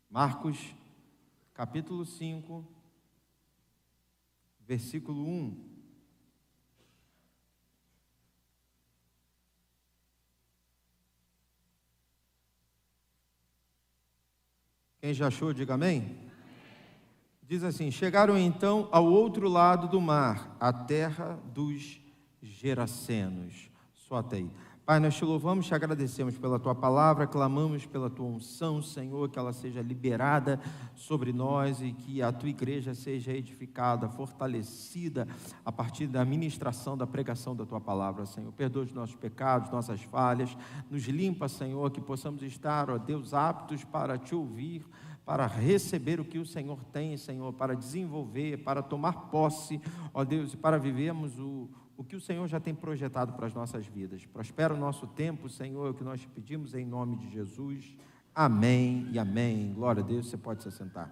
Marcos, capítulo 5, versículo 1. Quem já achou, diga amém. Diz assim: chegaram então ao outro lado do mar, a terra dos Gerasenos. Só até aí. Pai, nós te louvamos, te agradecemos pela tua palavra, clamamos pela tua unção, Senhor, que ela seja liberada sobre nós e que a tua igreja seja edificada, fortalecida a partir da ministração, da pregação da tua palavra, Senhor. Perdoa os nossos pecados, nossas falhas, nos limpa, Senhor, que possamos estar, ó Deus, aptos para te ouvir, para receber o que o Senhor tem, Senhor, para desenvolver, para tomar posse, ó Deus, e para vivermos o que o Senhor já tem projetado para as nossas vidas. Prospera o nosso tempo, Senhor, é o que nós te pedimos em nome de Jesus. Amém e amém. Glória a Deus, você pode se sentar.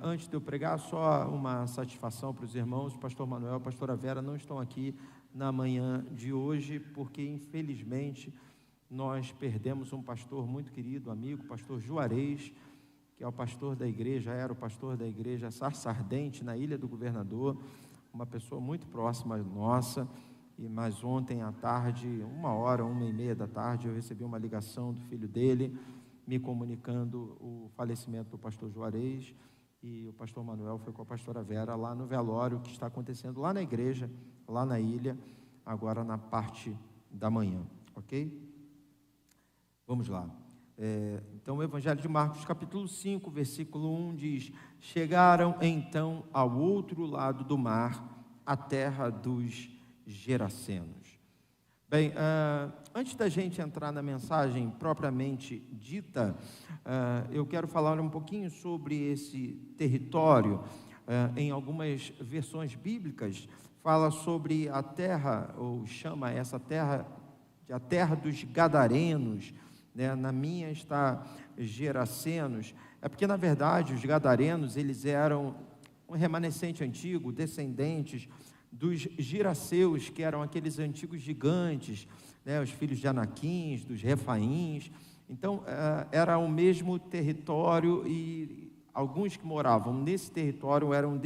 Antes de eu pregar, só uma satisfação para os irmãos. O pastor Manuel e a pastora Vera não estão aqui na manhã de hoje, porque infelizmente nós perdemos um pastor muito querido, amigo, pastor Juarez, que é o pastor da igreja, era o pastor da igreja Sarça Ardente, na Ilha do Governador, uma pessoa muito próxima nossa. Mas ontem à tarde, 1h30 da tarde, eu recebi uma ligação do filho dele, me comunicando o falecimento do pastor Juarez, e o pastor Manuel foi com a pastora Vera lá no velório que está acontecendo lá na igreja, lá na ilha, agora na parte da manhã, ok? Vamos lá. Então, o Evangelho de Marcos, capítulo 5, versículo 1 diz: chegaram então ao outro lado do mar, a terra dos Gerasenos. Bem, antes da gente entrar na mensagem propriamente dita, eu quero falar um pouquinho sobre esse território. Em algumas versões bíblicas, fala sobre a terra, ou chama essa terra de a terra dos Gadarenos, né? Na minha está Gerasenos. É porque, na verdade, os Gadarenos, eles eram um remanescente antigo, descendentes dos Giraseus, que eram aqueles antigos gigantes, né? Os filhos de Anaquins, dos Refaíns. Então, era o mesmo território, e alguns que moravam nesse território eram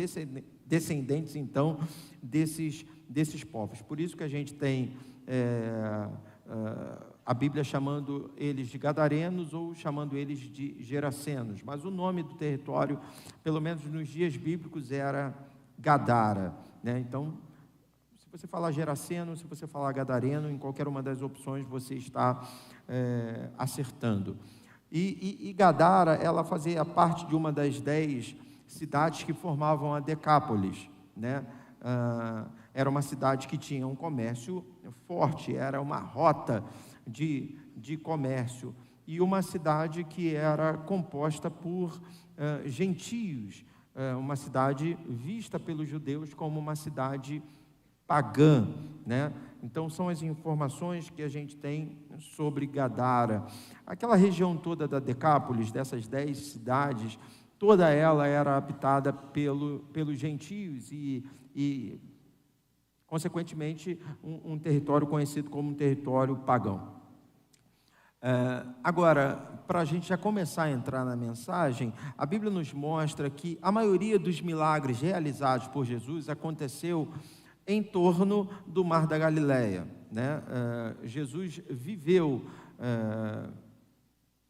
descendentes, então, desses povos. Por isso que a gente tem a Bíblia chamando eles de Gadarenos ou chamando eles de Gerasenos, mas o nome do território, pelo menos nos dias bíblicos, era Gadara, né? Então, se você falar Geraseno, se você falar Gadareno, em qualquer uma das opções você está acertando. E Gadara, ela fazia parte de uma das 10 cidades que formavam a Decápolis, né? Era uma cidade que tinha um comércio forte, era uma rota de comércio, e uma cidade que era composta por gentios, uma cidade vista pelos judeus como uma cidade pagã, né? Então, são as informações que a gente tem sobre Gadara. Aquela região toda da Decápolis, dessas 10 cidades, toda ela era habitada pelos gentios e consequentemente, um território conhecido como um território pagão. Agora, para a gente já começar a entrar na mensagem, a Bíblia nos mostra que a maioria dos milagres realizados por Jesus aconteceu em torno do Mar da Galileia, né? Jesus viveu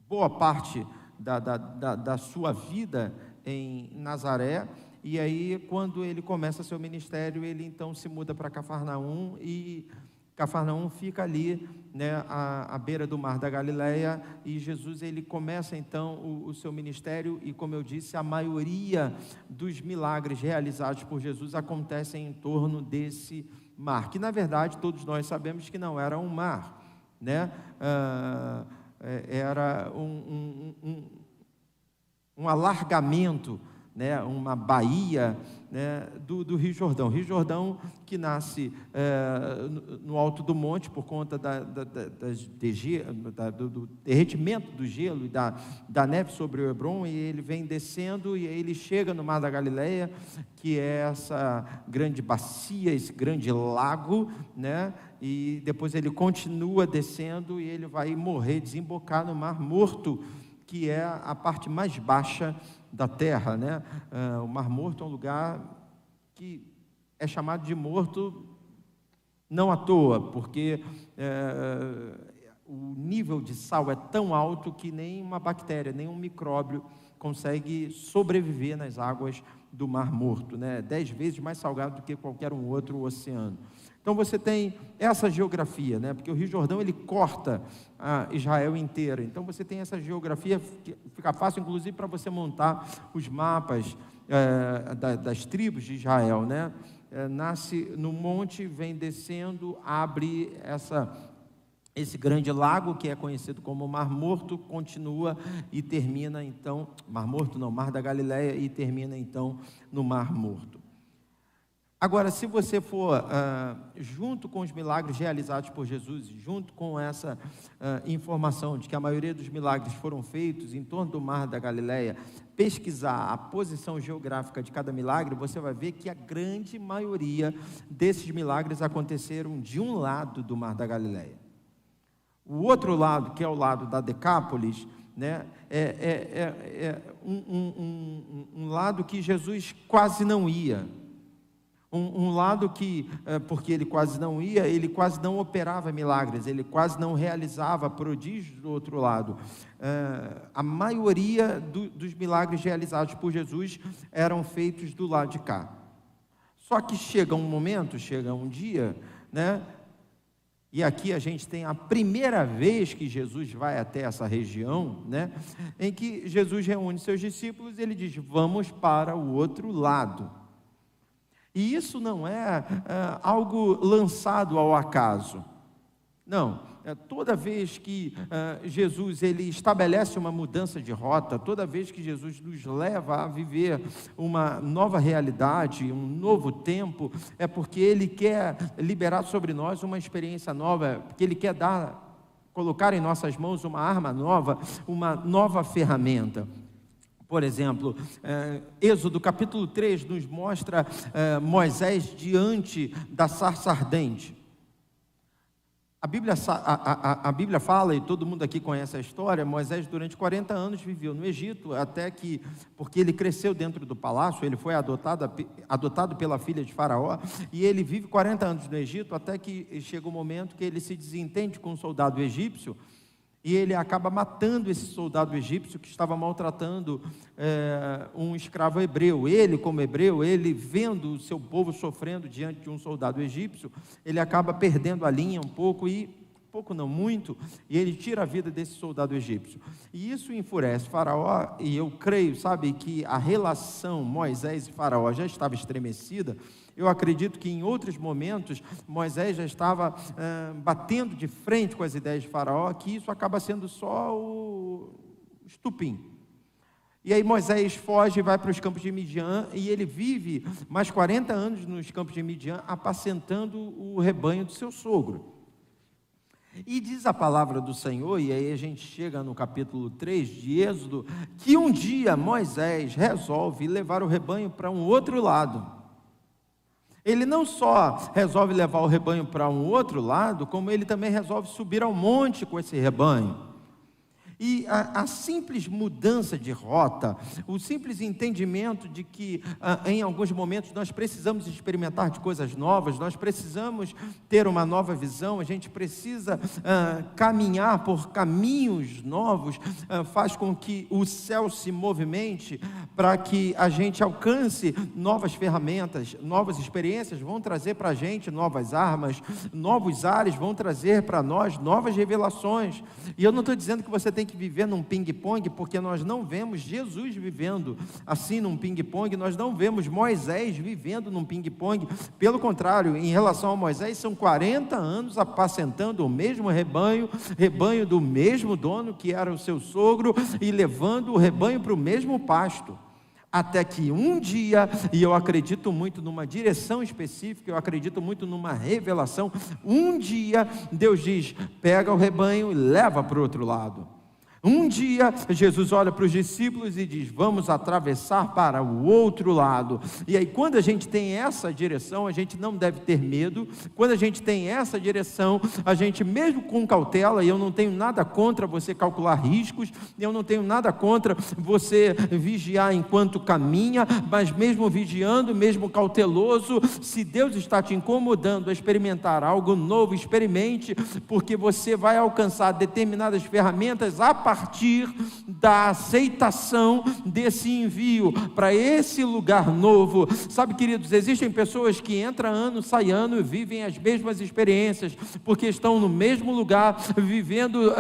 boa parte da sua vida em Nazaré, e aí, quando ele começa seu ministério, ele então se muda para Cafarnaum, e Cafarnaum fica ali, né, à beira do Mar da Galileia, e Jesus, ele começa então o seu ministério, e como eu disse, a maioria dos milagres realizados por Jesus acontecem em torno desse mar, que na verdade todos nós sabemos que não era um mar, né? Era um alargamento, né, uma baía, né, do Rio Jordão. Rio Jordão, que nasce no alto do monte por conta do derretimento do gelo e da neve sobre o Hebron, e ele vem descendo, e aí ele chega no Mar da Galileia, que é essa grande bacia, esse grande lago, né, e depois ele continua descendo, e ele vai morrer, desembocar no Mar Morto, que é a parte mais baixa da terra, né? O Mar Morto é um lugar que é chamado de morto não à toa, porque o nível de sal é tão alto que nem uma bactéria, nem um micróbio consegue sobreviver nas águas do Mar Morto, né? 10 vezes mais salgado do que qualquer um outro oceano. Então você tem essa geografia, né? Porque o Rio Jordão ele corta Israel inteira. Então você tem essa geografia, fica fácil inclusive para você montar os mapas das tribos de Israel, né? Nasce no monte, vem descendo, abre esse grande lago que é conhecido como Mar Morto, continua e termina então, Mar Morto não, Mar da Galileia, e termina então no Mar Morto. Agora, se você for junto com os milagres realizados por Jesus, junto com essa informação de que a maioria dos milagres foram feitos em torno do Mar da Galileia, pesquisar a posição geográfica de cada milagre, você vai ver que a grande maioria desses milagres aconteceram de um lado do Mar da Galileia. O outro lado, que é o lado da Decápolis, né, um lado que Jesus quase não ia. Um lado que, porque ele quase não ia, ele quase não operava milagres, ele quase não realizava prodígios do outro lado. A maioria dos milagres realizados por Jesus eram feitos do lado de cá. Só que chega um dia, né? E aqui a gente tem a primeira vez que Jesus vai até essa região, né? Em que Jesus reúne seus discípulos e ele diz: vamos para o outro lado. E isso não é algo lançado ao acaso. Não, toda vez que Jesus ele estabelece uma mudança de rota, toda vez que Jesus nos leva a viver uma nova realidade, um novo tempo, é porque Ele quer liberar sobre nós uma experiência nova, porque Ele quer colocar em nossas mãos uma arma nova, uma nova ferramenta. Por exemplo, Êxodo capítulo 3 nos mostra Moisés diante da sarça ardente. A Bíblia fala, e todo mundo aqui conhece a história, Moisés durante 40 anos viveu no Egito, até que, porque ele cresceu dentro do palácio, ele foi adotado pela filha de Faraó, e ele vive 40 anos no Egito, até que chega o momento que ele se desentende com um soldado egípcio, e ele acaba matando esse soldado egípcio que estava maltratando um escravo hebreu. Ele, como hebreu, ele vendo o seu povo sofrendo diante de um soldado egípcio, ele acaba perdendo a linha um pouco, não muito, e ele tira a vida desse soldado egípcio. E isso enfurece Faraó, e eu creio, sabe, que a relação Moisés e Faraó já estava estremecida. Eu acredito que em outros momentos Moisés já estava batendo de frente com as ideias de Faraó, que isso acaba sendo só o estupim. E aí Moisés foge e vai para os campos de Midian, e ele vive mais 40 anos nos campos de Midian, apacentando o rebanho do seu sogro. E diz a palavra do Senhor, e aí a gente chega no capítulo 3 de Êxodo, que um dia Moisés resolve levar o rebanho para um outro lado. Ele não só resolve levar o rebanho para um outro lado, como ele também resolve subir ao monte com esse rebanho. E a simples mudança de rota, o simples entendimento de que em alguns momentos nós precisamos experimentar de coisas novas, nós precisamos ter uma nova visão, a gente precisa caminhar por caminhos novos, faz com que o céu se movimente para que a gente alcance novas ferramentas, novas experiências vão trazer para a gente novas armas, novos ares vão trazer para nós novas revelações. E eu não estou dizendo que você tem que viver num ping-pong, porque nós não vemos Jesus vivendo assim num ping-pong, nós não vemos Moisés vivendo num ping-pong. Pelo contrário, em relação a Moisés, são 40 anos apacentando o mesmo rebanho do mesmo dono que era o seu sogro, e levando o rebanho para o mesmo pasto. Até que um dia, e eu acredito muito numa direção específica, eu acredito muito numa revelação, um dia Deus diz: pega o rebanho e leva para o outro lado. Um dia, Jesus olha para os discípulos e diz: vamos atravessar para o outro lado. E aí, quando a gente tem essa direção, a gente não deve ter medo. Quando a gente tem essa direção, a gente, mesmo com cautela, e eu não tenho nada contra você calcular riscos, eu não tenho nada contra você vigiar enquanto caminha, mas mesmo vigiando, mesmo cauteloso, se Deus está te incomodando a experimentar algo novo, experimente, porque você vai alcançar determinadas ferramentas a partir da aceitação desse envio para esse lugar novo. Sabe, queridos, existem pessoas que entram ano, sai ano e vivem as mesmas experiências, porque estão no mesmo lugar, vivendo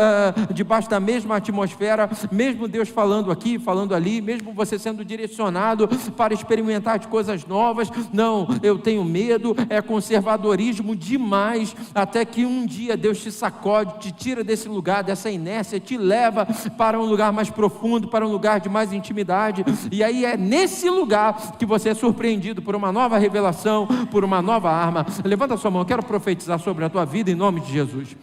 debaixo da mesma atmosfera, mesmo Deus falando aqui, falando ali, mesmo você sendo direcionado para experimentar de coisas novas. Não, eu tenho medo, é conservadorismo demais, até que um dia Deus te sacode, te tira desse lugar, dessa inércia, te leva para um lugar mais profundo, para um lugar de mais intimidade, e aí é nesse lugar que você é surpreendido por uma nova revelação, por uma nova arma. Levanta a sua mão, eu quero profetizar sobre a tua vida em nome de Jesus.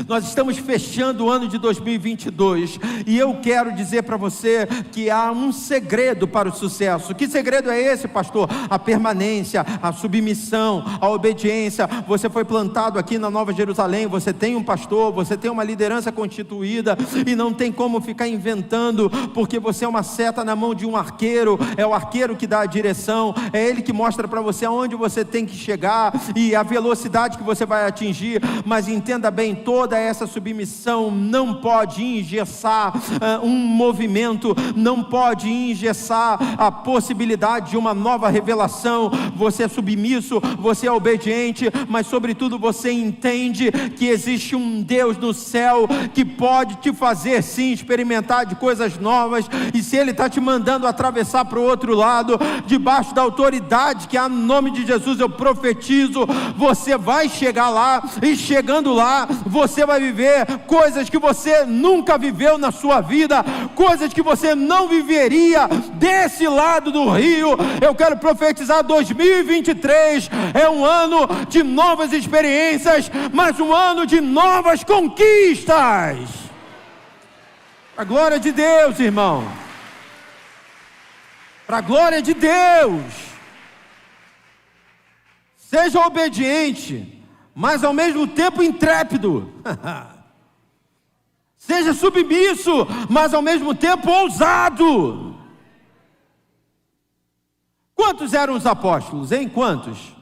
Nós estamos fechando o ano de 2022 e eu quero dizer para você que há um segredo para o sucesso. Que segredo é esse, pastor? A permanência, a submissão, a obediência. Você foi plantado aqui na Nova Jerusalém, você tem um pastor, você tem uma liderança constituída e não tem como ficar inventando, porque você é uma seta na mão de um arqueiro. É o arqueiro que dá a direção, é ele que mostra para você aonde você tem que chegar e a velocidade que você vai atingir. Mas entenda bem, toda essa submissão não pode engessar um movimento, não pode engessar a possibilidade de uma nova revelação. Você é submisso, você é obediente, mas sobretudo você entende que existe um Deus no céu que pode te fazer sim experimentar de coisas novas, e se Ele está te mandando atravessar para o outro lado, debaixo da autoridade que há no nome de Jesus, eu profetizo, você vai chegar lá, e chegando lá, você vai viver coisas que você nunca viveu na sua vida, coisas que você não viveria desse lado do rio. Eu quero profetizar: 2023 é um ano de novas experiências, mas um ano de novas conquistas. Para a glória de Deus, irmão, para a glória de Deus. Seja obediente, mas ao mesmo tempo intrépido. Seja submisso, mas ao mesmo tempo ousado. Quantos eram os apóstolos, hein? Quantos?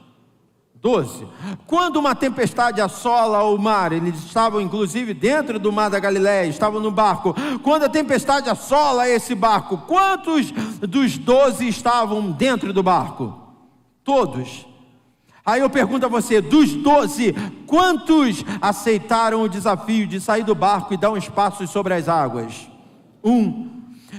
12. Quando uma tempestade assola o mar, eles estavam inclusive dentro do mar da Galileia, estavam no barco. Quando a tempestade assola esse barco, quantos dos 12 estavam dentro do barco? Todos. Aí eu pergunto a você, dos 12, quantos aceitaram o desafio de sair do barco e dar uns passos sobre as águas? 1.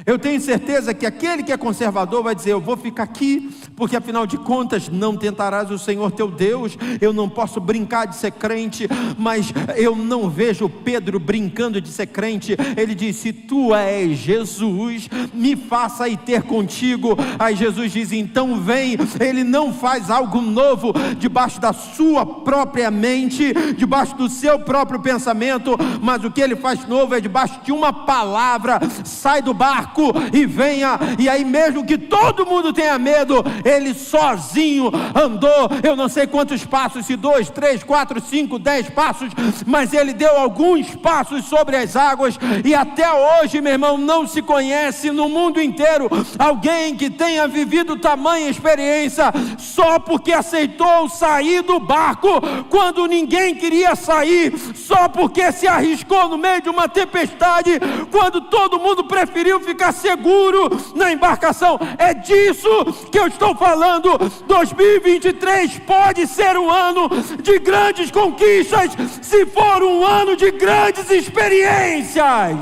Eu tenho certeza que aquele que é conservador vai dizer: eu vou ficar aqui, porque afinal de contas não tentarás o Senhor teu Deus. Eu não posso brincar de ser crente. Mas eu não vejo Pedro brincando de ser crente. Ele diz: se tu és Jesus, me faça ir ter contigo. Aí Jesus diz: então vem. Ele não faz algo novo debaixo da sua própria mente, debaixo do seu próprio pensamento, mas o que ele faz novo é debaixo de uma palavra. Sai do barco e venha. E aí, mesmo que todo mundo tenha medo, ele sozinho andou, eu não sei quantos passos, se 2, 3, 4, 5, 10 passos, mas ele deu alguns passos sobre as águas. E até hoje, meu irmão, não se conhece no mundo inteiro alguém que tenha vivido tamanha experiência só porque aceitou sair do barco quando ninguém queria sair, só porque se arriscou no meio de uma tempestade quando todo mundo preferiu ficar seguro na embarcação. É disso que eu estou falando. 2023 pode ser um ano de grandes conquistas, se for um ano de grandes experiências.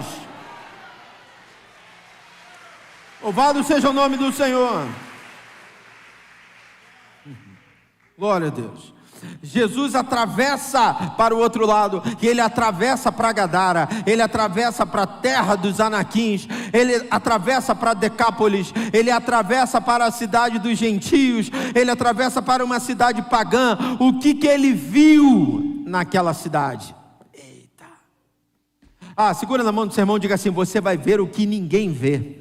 Louvado seja o nome do Senhor. Glória a Deus. Jesus atravessa para o outro lado, e ele atravessa para Gadara, ele atravessa para a terra dos Anaquins, ele atravessa para Decápolis, ele atravessa para a cidade dos gentios, ele atravessa para uma cidade pagã. O que ele viu naquela cidade? Eita! Segura na mão do seu irmão e diga assim: você vai ver o que ninguém vê.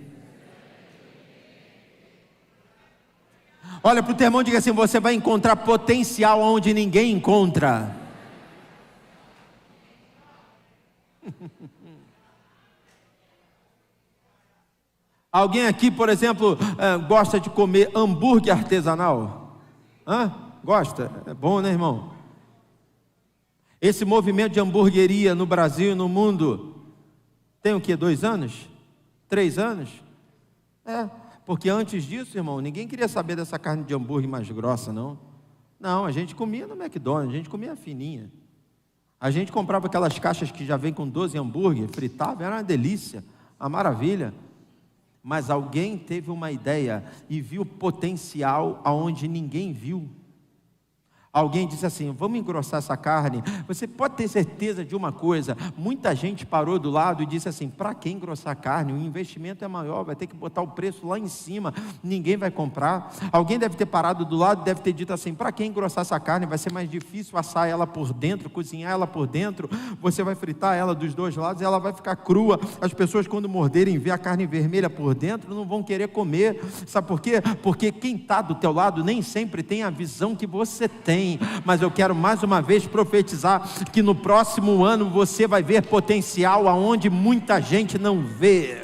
Olha para o teu irmão e diga assim: você vai encontrar potencial onde ninguém encontra. Alguém aqui, por exemplo, gosta de comer hambúrguer artesanal? Gosta? É bom, né, irmão? Esse movimento de hamburgueria no Brasil e no mundo tem o quê? 2 anos? 3 anos? Porque antes disso, irmão, ninguém queria saber dessa carne de hambúrguer mais grossa, não. Não, a gente comia no McDonald's, a gente comia fininha. A gente comprava aquelas caixas que já vem com 12 hambúrguer, fritava, era uma delícia, uma maravilha. Mas alguém teve uma ideia e viu potencial aonde ninguém viu. Alguém disse assim: vamos engrossar essa carne. Você pode ter certeza de uma coisa: muita gente parou do lado e disse assim: para que engrossar a carne? O investimento é maior, vai ter que botar o preço lá em cima, ninguém vai comprar. Alguém deve ter parado do lado, deve ter dito assim: para que engrossar essa carne? Vai ser mais difícil assar ela por dentro, cozinhar ela por dentro, você vai fritar ela dos 2 lados e ela vai ficar crua. As pessoas, quando morderem, ver a carne vermelha por dentro, não vão querer comer. Sabe por quê? Porque quem está do teu lado nem sempre tem a visão que você tem. Mas eu quero mais uma vez profetizar que no próximo ano você vai ver potencial aonde muita gente não vê.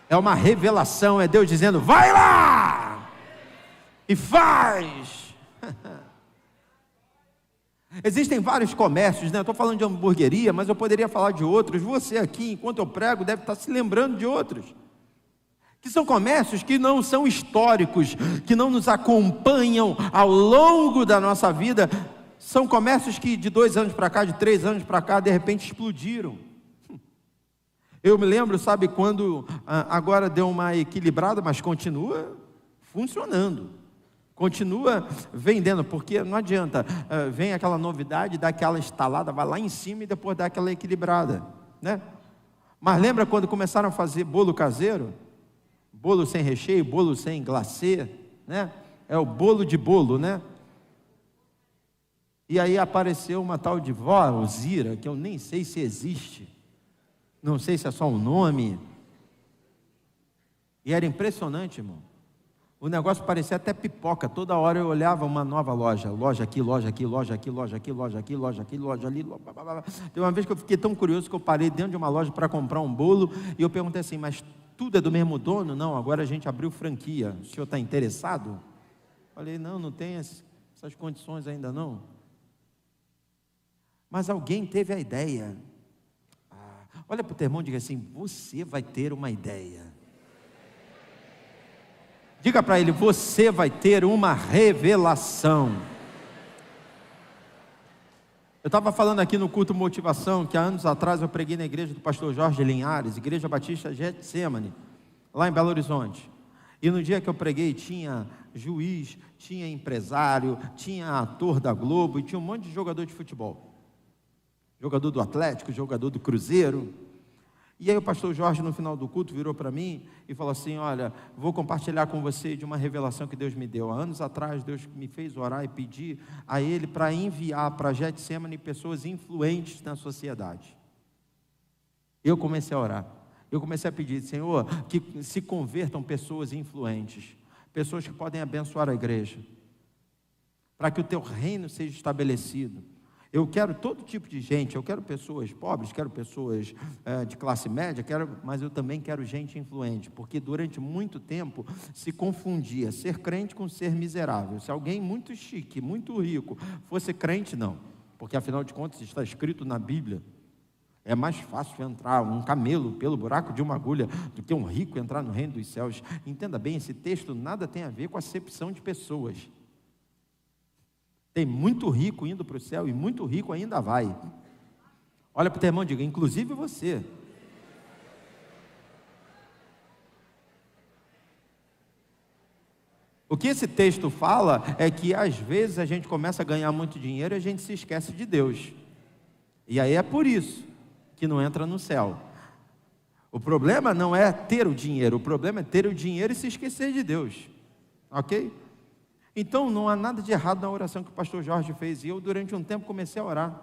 É uma revelação, é Deus dizendo: vai lá e faz. Existem vários comércios, né? Eu estou falando de hamburgueria, mas eu poderia falar de outros. Você aqui, enquanto eu prego, deve estar se lembrando de outros, que são comércios que não são históricos, que não nos acompanham ao longo da nossa vida. São comércios que de 2 anos para cá, de 3 anos para cá, de repente explodiram. Eu me lembro, sabe, quando agora deu uma equilibrada, mas continua funcionando, continua vendendo, porque não adianta, vem aquela novidade, dá aquela estalada, vai lá em cima e depois dá aquela equilibrada, né? Mas lembra quando começaram a fazer bolo caseiro? Bolo sem recheio, bolo sem glacê, né? É o bolo de bolo, né? E aí apareceu uma tal de Vó Alzira, que eu nem sei se existe, não sei se é só um nome. E era impressionante, irmão. O negócio parecia até pipoca. Toda hora eu olhava uma nova loja. Loja aqui, loja aqui, loja aqui, loja aqui, loja aqui, loja aqui, loja ali. Tem uma vez que eu fiquei tão curioso que eu parei dentro de uma loja para comprar um bolo. E eu perguntei assim: mas tudo é do mesmo dono? Não, agora a gente abriu franquia. O senhor está interessado? Falei: não tem essas condições ainda não. Mas alguém teve a ideia. Olha para o teu irmão e diga assim: você vai ter uma ideia. Diga para ele: você vai ter uma revelação. Eu estava falando aqui no culto motivação, que há anos atrás eu preguei na igreja do pastor Jorge Linhares, Igreja Batista Getsemane, lá em Belo Horizonte. E no dia que eu preguei tinha juiz, tinha empresário, tinha ator da Globo e tinha um monte de jogador de futebol. Jogador do Atlético, jogador do Cruzeiro. E aí o pastor Jorge, no final do culto, virou para mim e falou assim: olha, vou compartilhar com você de uma revelação que Deus me deu. Há anos atrás, Deus me fez orar e pedir a Ele para enviar para Getsemane pessoas influentes na sociedade. Eu comecei a orar. Eu comecei a pedir: Senhor, que se convertam pessoas influentes, pessoas que podem abençoar a igreja, para que o teu reino seja estabelecido. Eu quero todo tipo de gente, eu quero pessoas pobres, quero pessoas de classe média, mas eu também quero gente influente, porque durante muito tempo se confundia ser crente com ser miserável. Se alguém muito chique, muito rico, fosse crente, não, porque afinal de contas está escrito na Bíblia: é mais fácil entrar um camelo pelo buraco de uma agulha do que um rico entrar no reino dos céus. Entenda bem, esse texto nada tem a ver com acepção de pessoas. Tem muito rico indo para o céu e muito rico ainda vai. Olha para o teu irmão e diga: inclusive você. O que esse texto fala é que às vezes a gente começa a ganhar muito dinheiro e a gente se esquece de Deus. E aí é por isso que não entra no céu. O problema não é ter o dinheiro, o problema é ter o dinheiro e se esquecer de Deus. Ok? Então não há nada de errado na oração que o pastor Jorge fez. E eu durante um tempo comecei a orar.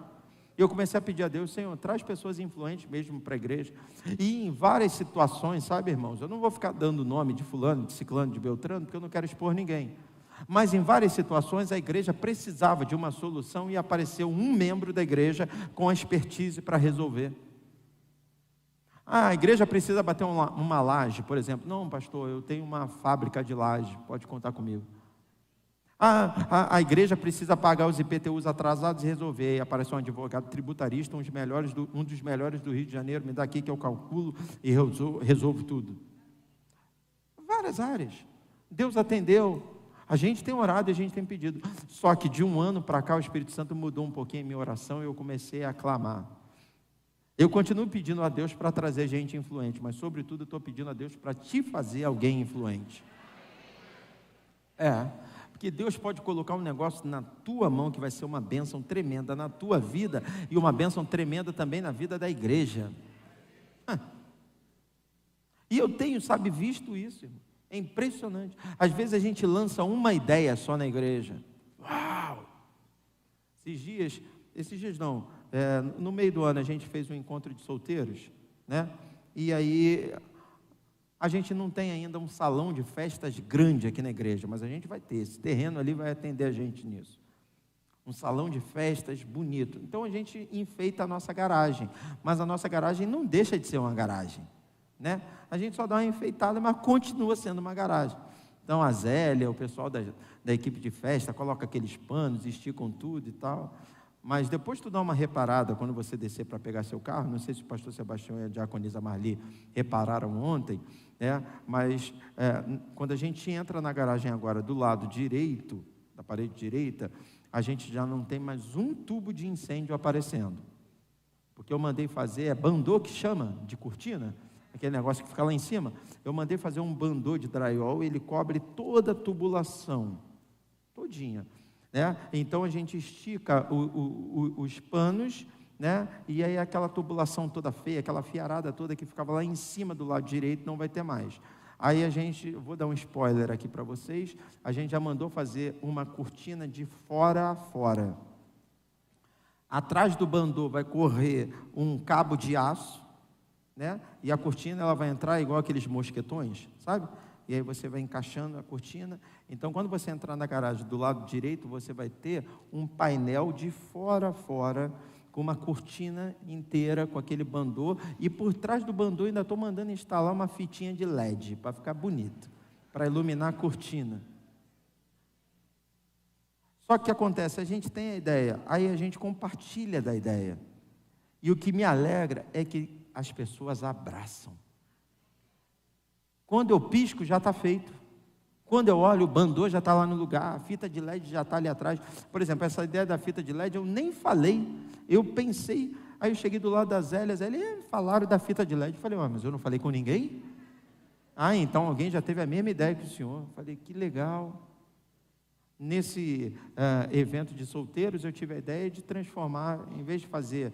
E eu comecei a pedir a Deus, Senhor, traz pessoas influentes mesmo para a igreja. E em várias situações, sabe, irmãos, eu não vou ficar dando nome de fulano, de ciclano, de beltrano, porque eu não quero expor ninguém. Mas em várias situações a igreja precisava de uma solução e apareceu um membro da igreja com a expertise para resolver. A igreja precisa bater uma laje, por exemplo. Não, pastor, eu tenho uma fábrica de laje, pode contar comigo. A igreja precisa pagar os IPTUs atrasados e resolver. E aparece um advogado tributarista, um dos melhores do Rio de Janeiro, me dá aqui que eu calculo e resolvo tudo. Várias áreas. Deus atendeu. A gente tem orado e a gente tem pedido. Só que de um ano para cá o Espírito Santo mudou um pouquinho a minha oração e eu comecei a clamar. Eu continuo pedindo a Deus para trazer gente influente, mas sobretudo eu estou pedindo a Deus para te fazer alguém influente. Porque Deus pode colocar um negócio na tua mão que vai ser uma bênção tremenda na tua vida e uma bênção tremenda também na vida da igreja. E eu tenho, visto isso, irmão. É impressionante. Às vezes a gente lança uma ideia só na igreja. Uau! Esses dias não, no meio do ano a gente fez um encontro de solteiros, né? E aí a gente não tem ainda um salão de festas grande aqui na igreja, mas a gente vai ter, esse terreno ali vai atender a gente nisso. Um salão de festas bonito. Então a gente enfeita a nossa garagem, mas a nossa garagem não deixa de ser uma garagem, né? A gente só dá uma enfeitada, mas continua sendo uma garagem. Então a Zélia, o pessoal da equipe de festa, coloca aqueles panos, esticam tudo e tal. Mas depois tu dá uma reparada quando você descer para pegar seu carro. Não sei se o pastor Sebastião e a diaconisa Marli repararam ontem, mas quando a gente entra na garagem agora do lado direito, da parede direita, a gente já não tem mais um tubo de incêndio aparecendo. Porque eu mandei fazer, bandô que chama de cortina, aquele negócio que fica lá em cima. Eu mandei fazer um bandô de drywall, ele cobre toda a tubulação, todinha. Então a gente estica os panos, né? E aí aquela tubulação toda feia, aquela fiarada toda que ficava lá em cima do lado direito, não vai ter mais. Aí eu vou dar um spoiler aqui para vocês, a gente já mandou fazer uma cortina de fora a fora. Atrás do bandô vai correr um cabo de aço, né? E a cortina ela vai entrar igual aqueles mosquetões, sabe? E aí você vai encaixando a cortina. Então, quando você entrar na garagem do lado direito, você vai ter um painel de fora a fora, com uma cortina inteira, com aquele bandô. E por trás do bandô ainda estou mandando instalar uma fitinha de LED, para ficar bonito, para iluminar a cortina. Só que o que acontece? A gente tem a ideia, aí a gente compartilha da ideia. E o que me alegra é que as pessoas abraçam. Quando eu pisco, já está feito. Quando eu olho, o bandô já está lá no lugar, a fita de LED já está ali atrás. Por exemplo, essa ideia da fita de LED eu nem falei, eu pensei, aí eu cheguei do lado da Zélia, falaram da fita de LED. Eu falei, mas eu não falei com ninguém? Então alguém já teve a mesma ideia que o senhor. Eu falei, que legal. Nesse evento de solteiros, eu tive a ideia de transformar, em vez de fazer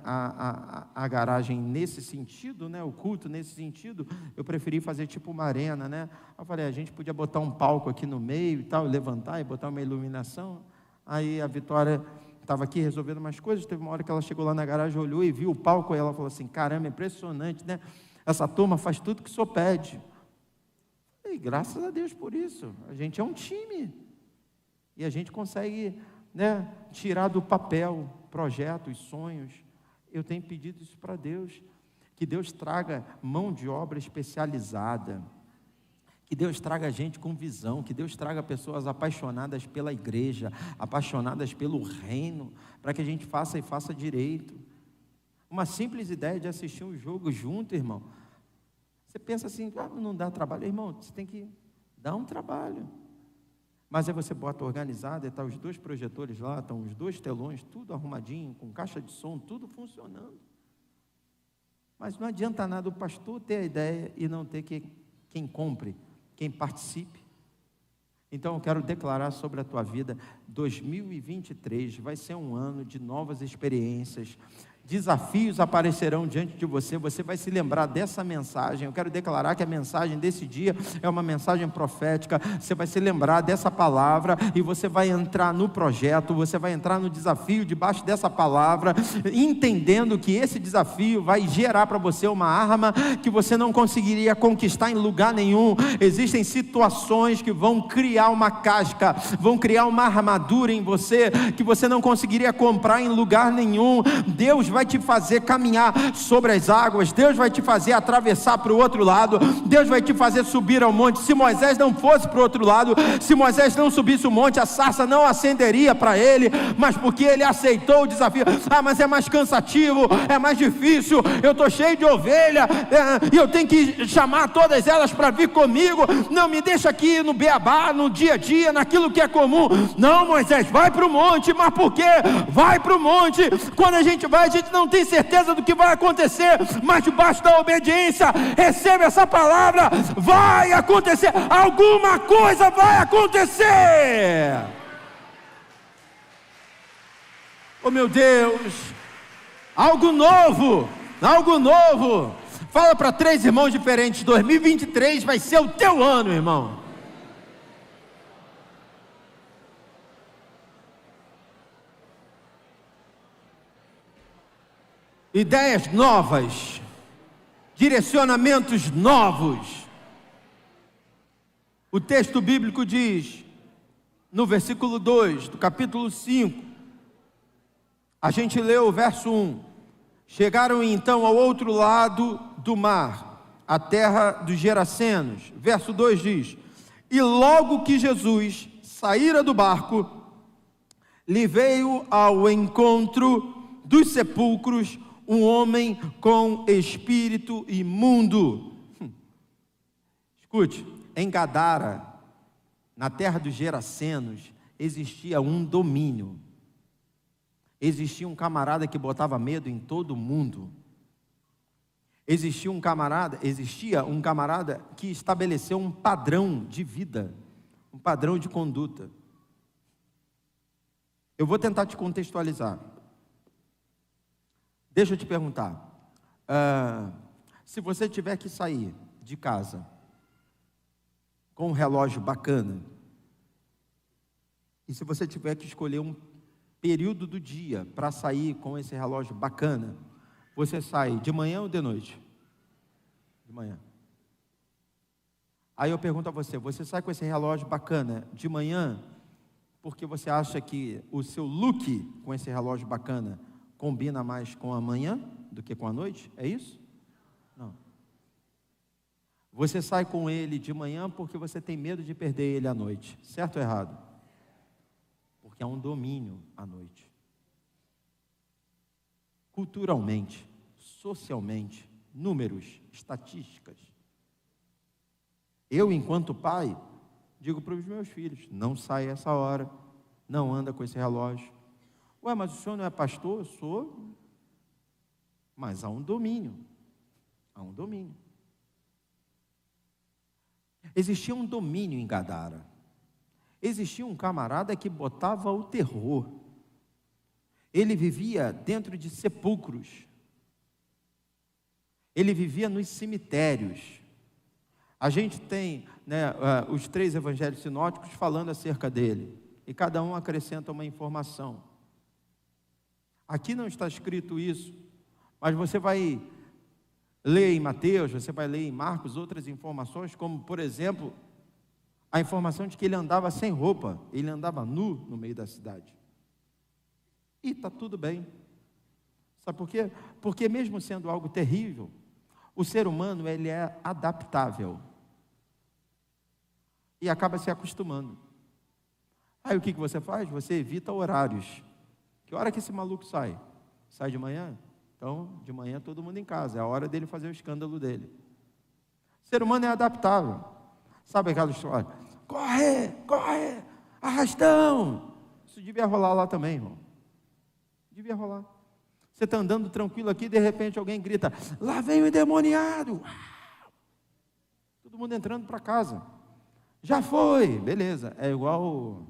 a garagem nesse sentido, o culto nesse sentido, eu preferi fazer tipo uma arena, Eu falei, a gente podia botar um palco aqui no meio e tal, levantar e botar uma iluminação. Aí a Vitória estava aqui resolvendo umas coisas, teve uma hora que ela chegou lá na garagem, olhou e viu o palco, e ela falou assim, caramba, impressionante, Essa turma faz tudo que o senhor pede. E graças a Deus por isso, a gente é um time, e a gente consegue, tirar do papel projetos, sonhos. Eu tenho pedido isso para Deus, que Deus traga mão de obra especializada, que Deus traga gente com visão, que Deus traga pessoas apaixonadas pela igreja, apaixonadas pelo reino, para que a gente faça e faça direito. Uma simples ideia de assistir um jogo junto, irmão. Você pensa assim, não dá trabalho. Irmão, você tem que dar um trabalho. Mas aí você bota organizado, e está os 2 projetores lá, estão os 2 telões, tudo arrumadinho, com caixa de som, tudo funcionando. Mas não adianta nada o pastor ter a ideia e não ter quem compre, quem participe. Então eu quero declarar sobre a tua vida, 2023 vai ser um ano de novas experiências, desafios aparecerão diante de você, você vai se lembrar dessa mensagem. Eu quero declarar que a mensagem desse dia é uma mensagem profética. Você vai se lembrar dessa palavra e você vai entrar no projeto, você vai entrar no desafio debaixo dessa palavra, entendendo que esse desafio vai gerar para você uma arma que você não conseguiria conquistar em lugar nenhum. Existem situações que vão criar uma casca, vão criar uma armadura em você que você não conseguiria comprar em lugar nenhum. Deus vai te fazer caminhar sobre as águas, Deus vai te fazer atravessar para o outro lado, Deus vai te fazer subir ao monte. Se Moisés não fosse para o outro lado, se Moisés não subisse o monte, a sarça não acenderia para ele, mas porque ele aceitou o desafio. Mas é mais cansativo, é mais difícil, eu estou cheio de ovelha, e eu tenho que chamar todas elas para vir comigo, não me deixa aqui no beabá, no dia a dia, naquilo que é comum. Não, Moisés, vai para o monte. Mas por quê? Vai para o monte. Quando a gente vai, a gente não tem certeza do que vai acontecer, mas debaixo da obediência, recebe essa palavra, vai acontecer, alguma coisa vai acontecer. Oh meu Deus, algo novo, algo novo. Fala para 3 irmãos diferentes, 2023 vai ser o teu ano, irmão. Ideias novas, direcionamentos novos. O texto bíblico diz, no versículo 2 do capítulo 5, a gente leu o verso 1: chegaram então ao outro lado do mar, a terra dos Gerasenos. Verso 2 diz: e logo que Jesus saíra do barco, lhe veio ao encontro dos sepulcros um homem com espírito imundo. Escute, em Gadara, na terra dos Gerasenos, existia um domínio. Existia um camarada que botava medo em todo mundo. Existia um camarada que estabeleceu um padrão de vida, um padrão de conduta. Eu vou tentar te contextualizar. Deixa eu te perguntar, se você tiver que sair de casa com um relógio bacana, e se você tiver que escolher um período do dia para sair com esse relógio bacana, você sai de manhã ou de noite? De manhã. Aí eu pergunto a você, você sai com esse relógio bacana de manhã porque você acha que o seu look com esse relógio bacana combina mais com a manhã do que com a noite? É isso? Não. Você sai com ele de manhã porque você tem medo de perder ele à noite. Certo ou errado? Porque há um domínio à noite. Culturalmente, socialmente, números, estatísticas. Eu, enquanto pai, digo para os meus filhos, não sai essa hora, não anda com esse relógio. Ué, mas o senhor não é pastor? Eu sou. Mas há um domínio. Há um domínio. Existia um domínio em Gadara. Existia um camarada que botava o terror. Ele vivia dentro de sepulcros. Ele vivia nos cemitérios. A gente tem, os 3 evangelhos sinóticos falando acerca dele. E cada um acrescenta uma informação. Aqui não está escrito isso, mas você vai ler em Mateus, você vai ler em Marcos outras informações, como, por exemplo, a informação de que ele andava sem roupa, ele andava nu no meio da cidade. E está tudo bem. Sabe por quê? Porque mesmo sendo algo terrível, o ser humano, ele é adaptável. E acaba se acostumando. Aí o que você faz? Você evita horários. Que hora que esse maluco sai? Sai de manhã? Então, de manhã todo mundo em casa. É a hora dele fazer o escândalo dele. O ser humano é adaptável. Sabe aquela história? Corre, corre, arrastão. Isso devia rolar lá também, irmão. Devia rolar. Você está andando tranquilo aqui, de repente alguém grita, lá vem o endemoniado. Todo mundo entrando para casa. Já foi, beleza. É igual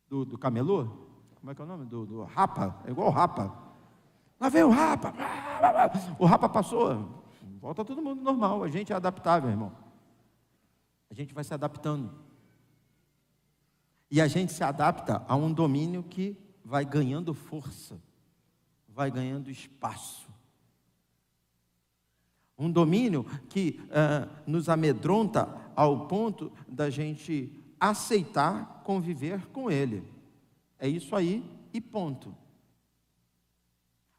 do camelô. Como é que é o nome? Do rapa. É igual o rapa. Lá veio o rapa. O rapa passou. Volta todo mundo normal. A gente é adaptável, irmão. A gente vai se adaptando. E a gente se adapta a um domínio que vai ganhando força, vai ganhando espaço. Um domínio que nos amedronta ao ponto da gente aceitar conviver com ele. É isso aí e ponto.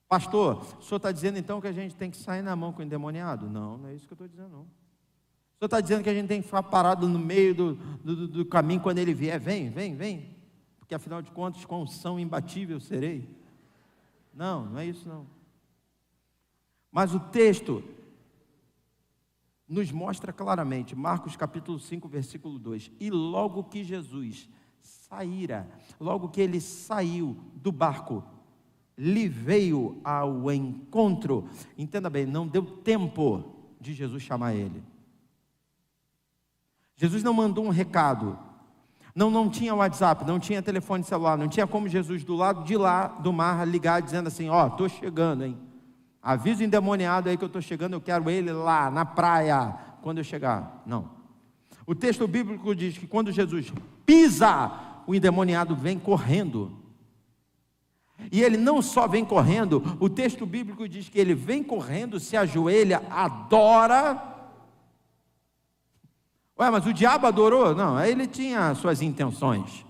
Pastor, o senhor está dizendo então que a gente tem que sair na mão com o endemoniado? Não, não é isso que eu estou dizendo não. O senhor está dizendo que a gente tem que ficar parado no meio do caminho quando ele vier? Vem, porque afinal de contas com unção imbatível serei. Não, não é isso não. Mas o texto nos mostra claramente, Marcos capítulo 5, versículo 2, e logo que Jesus saíra, logo que ele saiu do barco, lhe veio ao encontro. Entenda bem, não deu tempo de Jesus chamar ele. Jesus não mandou um recado, não tinha WhatsApp, não tinha telefone celular, não tinha como Jesus do lado de lá do mar ligar dizendo assim, ó, estou chegando, hein? Avisa o endemoniado aí que eu estou chegando, eu quero ele lá na praia, quando eu chegar. Não. O texto bíblico diz que quando Jesus pisa, o endemoniado vem correndo. E ele não só vem correndo, o texto bíblico diz que ele vem correndo, se ajoelha, adora. Ué, mas o diabo adorou? Não, ele tinha suas intenções.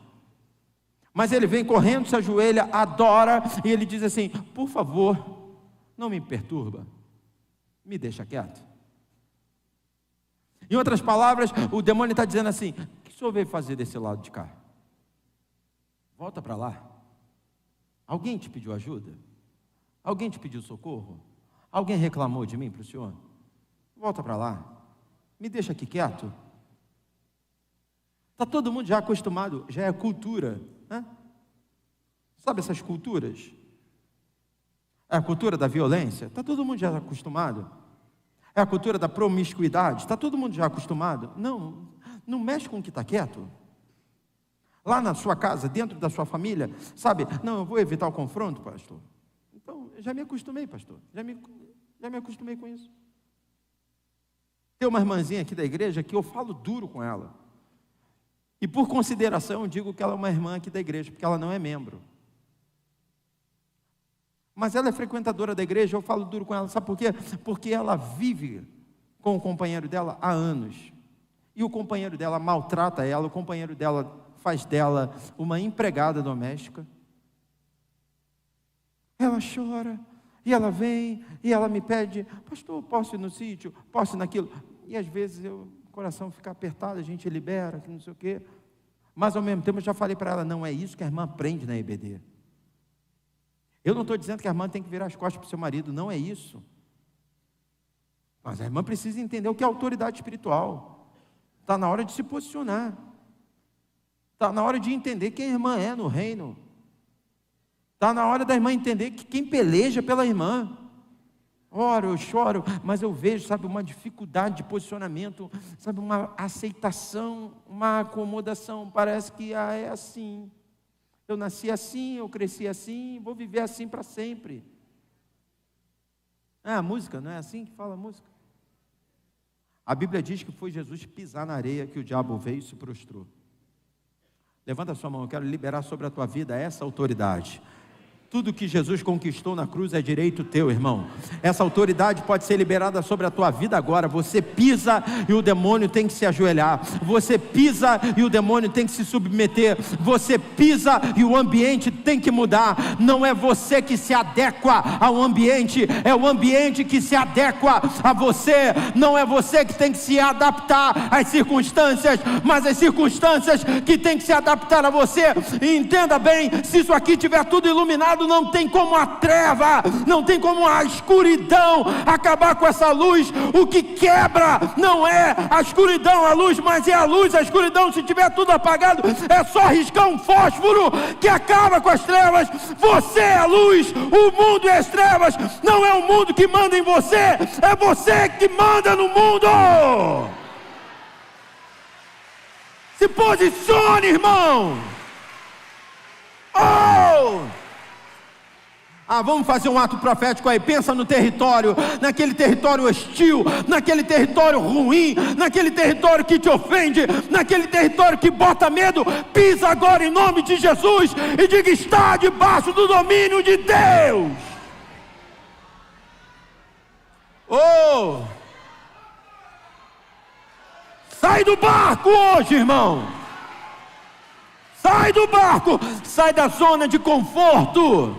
Mas ele vem correndo, se ajoelha, adora, e ele diz assim, por favor, não me perturba, me deixa quieto. Em outras palavras, o demônio está dizendo assim, o que o senhor veio fazer desse lado de cá? Volta para lá. Alguém te pediu ajuda? Alguém te pediu socorro? Alguém reclamou de mim para o senhor? Volta para lá, me deixa aqui quieto. Está todo mundo já acostumado, já é cultura, né? Sabe essas culturas? É a cultura da violência, está todo mundo já acostumado. É a cultura da promiscuidade, está todo mundo já acostumado. Não mexe com o que está quieto. Lá na sua casa, dentro da sua família, sabe? Não, eu vou evitar o confronto, pastor. Então, eu já me acostumei, pastor. Já me acostumei com isso. Tem uma irmãzinha aqui da igreja que eu falo duro com ela. E por consideração, eu digo que ela é uma irmã aqui da igreja, porque ela não é membro. Mas ela é frequentadora da igreja, eu falo duro com ela, sabe por quê? Porque ela vive com o companheiro dela há anos. E o companheiro dela maltrata ela, o companheiro dela faz dela uma empregada doméstica. Ela chora, e ela vem, e ela me pede, pastor, posso ir no sítio? Posso ir naquilo? E às vezes o coração fica apertado, a gente libera, que não sei o quê. Mas ao mesmo tempo eu já falei para ela, não é isso que a irmã aprende na EBD. Eu não estou dizendo que a irmã tem que virar as costas para o seu marido, não é isso. Mas a irmã precisa entender o que é autoridade espiritual. Está na hora de se posicionar. Está na hora de entender quem a irmã é no reino. Está na hora da irmã entender que quem peleja pela irmã. Oro, eu choro, mas eu vejo, sabe, uma dificuldade de posicionamento, sabe, uma aceitação, uma acomodação. Parece que é assim. Eu nasci assim, eu cresci assim, vou viver assim para sempre. A música, não é assim que fala a música? A Bíblia diz que foi Jesus pisar na areia que o diabo veio e se prostrou. Levanta a sua mão, eu quero liberar sobre a tua vida essa autoridade. Tudo que Jesus conquistou na cruz é direito teu, irmão. Essa autoridade pode ser liberada sobre a tua vida agora. Você pisa e o demônio tem que se ajoelhar. Você pisa e o demônio tem que se submeter. Você pisa e o ambiente tem que mudar. Não é você que se adequa ao ambiente, é o ambiente que se adequa a você. Não é você que tem que se adaptar às circunstâncias, mas as circunstâncias que tem que se adaptar a você. E entenda bem, se isso aqui tiver tudo iluminado, não tem como a treva, não tem como a escuridão acabar com essa luz. O que quebra não é a escuridão, a luz, mas é a luz, a escuridão. Se tiver tudo apagado, é só riscar um fósforo que acaba com as trevas. Você é a luz, o mundo é as trevas. Não é o mundo que manda em você, é você que manda no mundo. Se posicione, irmão. Vamos fazer um ato profético aí. Pensa no território, naquele território hostil, naquele território ruim, naquele território que te ofende, naquele território que bota medo. Pisa agora em nome de Jesus e diga: está debaixo do domínio de Deus. Sai do barco hoje, irmão. Sai do barco, sai da zona de conforto.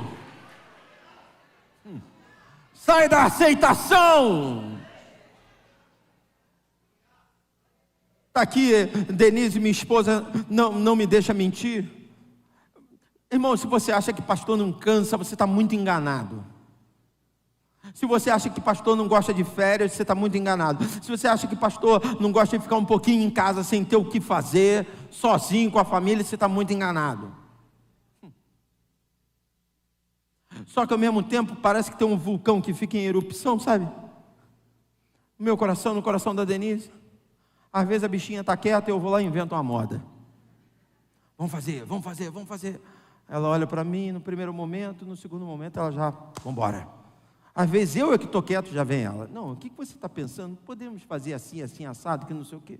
Sai da aceitação. Está aqui, Denise, minha esposa, não me deixa mentir. Irmão, se você acha que pastor não cansa, você está muito enganado. Se você acha que pastor não gosta de férias, você está muito enganado. Se você acha que pastor não gosta de ficar um pouquinho em casa sem ter o que fazer, sozinho com a família, você está muito enganado. Só que ao mesmo tempo parece que tem um vulcão que fica em erupção, sabe? No meu coração, no coração da Denise. Às vezes a bichinha está quieta e eu vou lá e invento uma moda. Vamos fazer. Ela olha para mim no primeiro momento, no segundo momento ela já, vamos embora. Às vezes eu é que estou quieto, já vem ela. Não, o que você está pensando? Podemos fazer assim, assim, assado, que não sei o quê.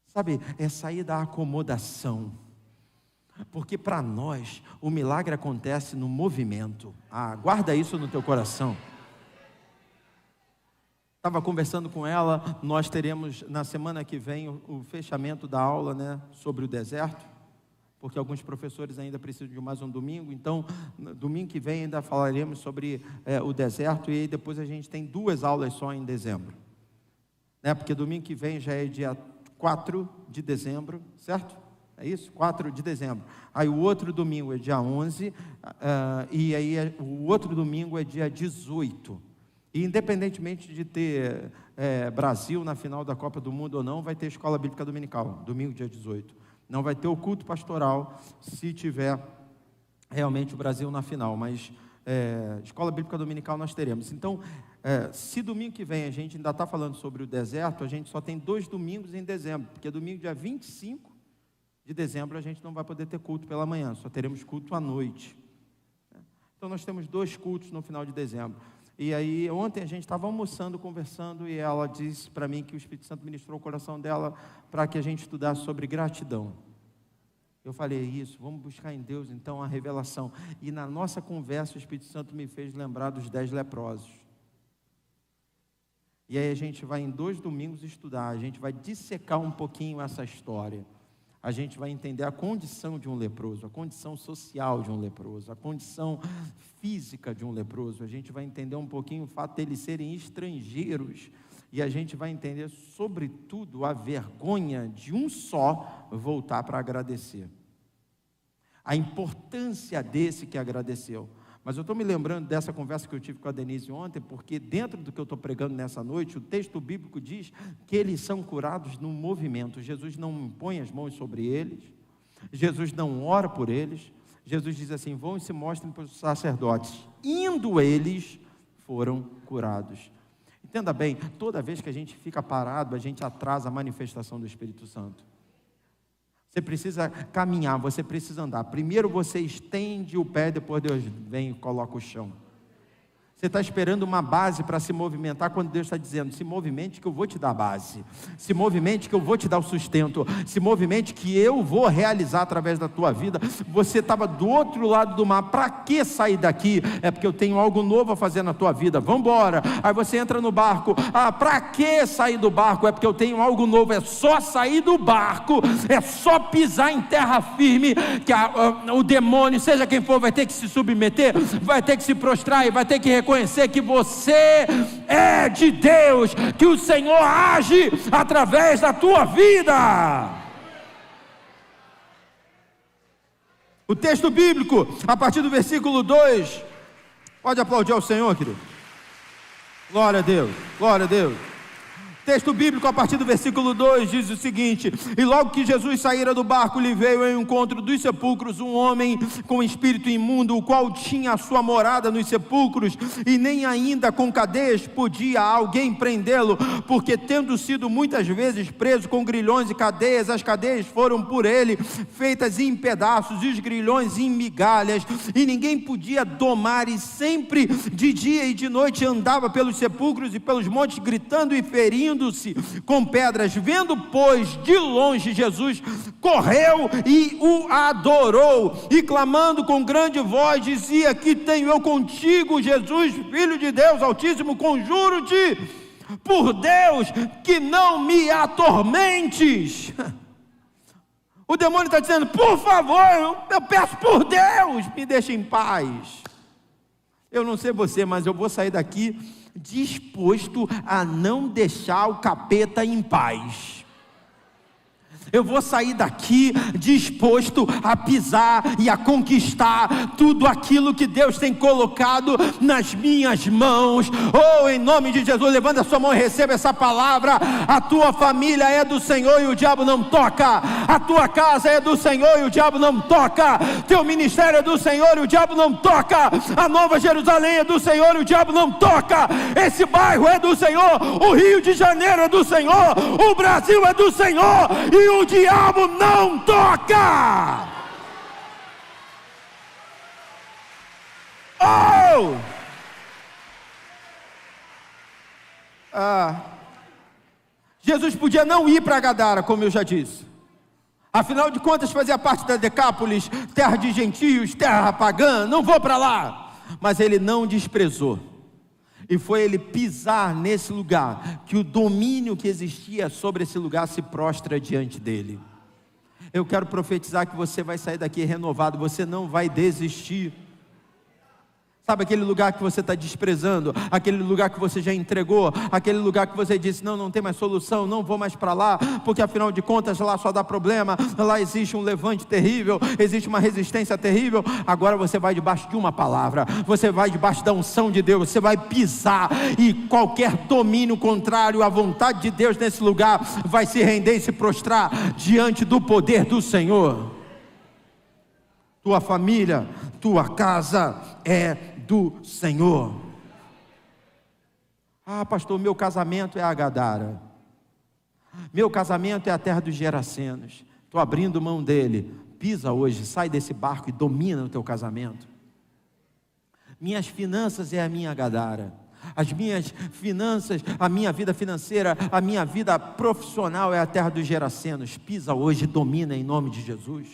Sabe, é sair da acomodação. Porque para nós, o milagre acontece no movimento. Guarda isso no teu coração. Estava conversando com ela, nós teremos na semana que vem o fechamento da aula, né, sobre o deserto. Porque alguns professores ainda precisam de mais um domingo. Então, domingo que vem ainda falaremos sobre o deserto. E aí depois a gente tem 2 aulas só em dezembro. Né, porque domingo que vem já é dia 4 de dezembro, certo? É isso? 4 de dezembro. Aí o outro domingo é dia 11, e aí o outro domingo é dia 18. E independentemente de ter Brasil na final da Copa do Mundo ou não, vai ter Escola Bíblica Dominical, domingo dia 18. Não vai ter o culto pastoral se tiver realmente o Brasil na final, mas Escola Bíblica Dominical nós teremos. Então, se domingo que vem a gente ainda está falando sobre o deserto, a gente só tem 2 domingos em dezembro, porque domingo dia 25 de dezembro a gente não vai poder ter culto pela manhã, só teremos culto à noite. Então nós temos 2 cultos no final de dezembro. E aí ontem a gente estava almoçando, conversando, e ela disse para mim que o Espírito Santo ministrou o coração dela para que a gente estudasse sobre gratidão. Eu falei isso, vamos buscar em Deus então a revelação. E na nossa conversa o Espírito Santo me fez lembrar dos 10 leprosos. E aí a gente vai em 2 domingos estudar, a gente vai dissecar um pouquinho essa história. A gente vai entender a condição de um leproso, a condição social de um leproso, a condição física de um leproso. A gente vai entender um pouquinho o fato de eles serem estrangeiros. E a gente vai entender, sobretudo, a vergonha de um só voltar para agradecer. A importância desse que agradeceu. Mas eu estou me lembrando dessa conversa que eu tive com a Denise ontem, porque dentro do que eu estou pregando nessa noite, o texto bíblico diz que eles são curados no movimento. Jesus não impõe as mãos sobre eles, Jesus não ora por eles, Jesus diz assim: vão e se mostrem para os sacerdotes. Indo eles, foram curados. Entenda bem, toda vez que a gente fica parado, a gente atrasa a manifestação do Espírito Santo. Você precisa caminhar, você precisa andar. Primeiro você estende o pé, depois Deus vem e coloca o chão. Você está esperando uma base para se movimentar, quando Deus está dizendo: se movimente que eu vou te dar a base, se movimente que eu vou te dar o sustento, se movimente que eu vou realizar através da tua vida. Você estava do outro lado do mar, para que sair daqui? É porque eu tenho algo novo a fazer na tua vida, vamos embora. Aí você entra no barco, para que sair do barco? É porque eu tenho algo novo. É só sair do barco, é só pisar em terra firme, que o demônio, seja quem for, vai ter que se submeter, vai ter que se prostrar e vai ter que reconhecer que você é de Deus, que o Senhor age através da tua vida. O texto bíblico, a partir do versículo 2, pode aplaudir ao Senhor, querido? Glória a Deus, glória a Deus. O Texto bíblico a partir do versículo 2 diz o seguinte: e logo que Jesus saíra do barco, lhe veio ao encontro dos sepulcros um homem com espírito imundo, o qual tinha a sua morada nos sepulcros, e nem ainda com cadeias podia alguém prendê-lo, porque tendo sido muitas vezes preso com grilhões e cadeias, as cadeias foram por ele feitas em pedaços, e os grilhões em migalhas, e ninguém podia domar, e sempre de dia e de noite andava pelos sepulcros e pelos montes, gritando e ferindo-se com pedras. Vendo, pois, de longe Jesus, correu e o adorou, e clamando com grande voz, dizia: que tenho eu contigo, Jesus, Filho de Deus Altíssimo? Conjuro-te por Deus que não me atormentes. O demônio está dizendo: por favor, eu peço por Deus, me deixe em paz. Eu não sei você, mas eu vou sair daqui disposto a não deixar o capeta em paz. Eu vou sair daqui disposto a pisar e a conquistar tudo aquilo que Deus tem colocado nas minhas mãos. Oh, em nome de Jesus, levanta a sua mão e receba essa palavra. A tua família é do Senhor e o diabo não toca. A tua casa é do Senhor e o diabo não toca. Teu ministério é do Senhor e o diabo não toca. A Nova Jerusalém é do Senhor e o diabo não toca. Esse bairro é do Senhor. O Rio de Janeiro é do Senhor. O Brasil é do Senhor e o diabo não toca. Oh! Jesus podia não ir para Gadara, como eu já disse. Afinal de contas, fazia parte da Decápolis, terra de gentios, terra pagã. Não vou para lá. Mas ele não desprezou. E foi ele pisar nesse lugar, que o domínio que existia sobre esse lugar se prostra diante dele. Eu quero profetizar que você vai sair daqui renovado, você não vai desistir. Sabe aquele lugar que você está desprezando, aquele lugar que você já entregou, aquele lugar que você disse: não tem mais solução, não vou mais para lá, porque afinal de contas lá só dá problema, lá existe um levante terrível, existe uma resistência terrível. Agora você vai debaixo de uma palavra, você vai debaixo da unção de Deus, você vai pisar, e qualquer domínio contrário à vontade de Deus nesse lugar vai se render e se prostrar diante do poder do Senhor. Tua família, tua casa é do Senhor. Pastor, meu casamento é a Gadara, meu casamento é a terra dos Gerasenos. Estou abrindo mão dele. Pisa hoje, sai desse barco e domina o teu casamento. Minhas finanças é a minha Gadara, as minhas finanças, a minha vida financeira, a minha vida profissional é a terra dos Gerasenos. Pisa hoje e domina em nome de Jesus.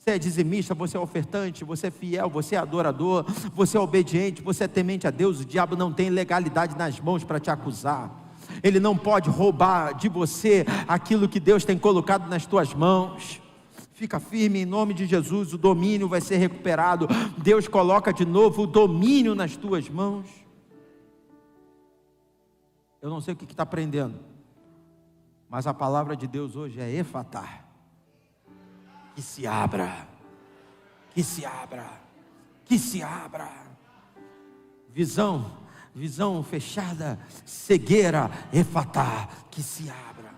Você é dizimista, você é ofertante, você é fiel, você é adorador, você é obediente, você é temente a Deus. O diabo não tem legalidade nas mãos para te acusar. Ele não pode roubar de você aquilo que Deus tem colocado nas tuas mãos. Fica firme em nome de Jesus, o domínio vai ser recuperado. Deus coloca de novo o domínio nas tuas mãos. Eu não sei o que está aprendendo, mas a palavra de Deus hoje é efatá. Que se abra, que se abra, que se abra. Visão fechada, cegueira, efatá, que se abra.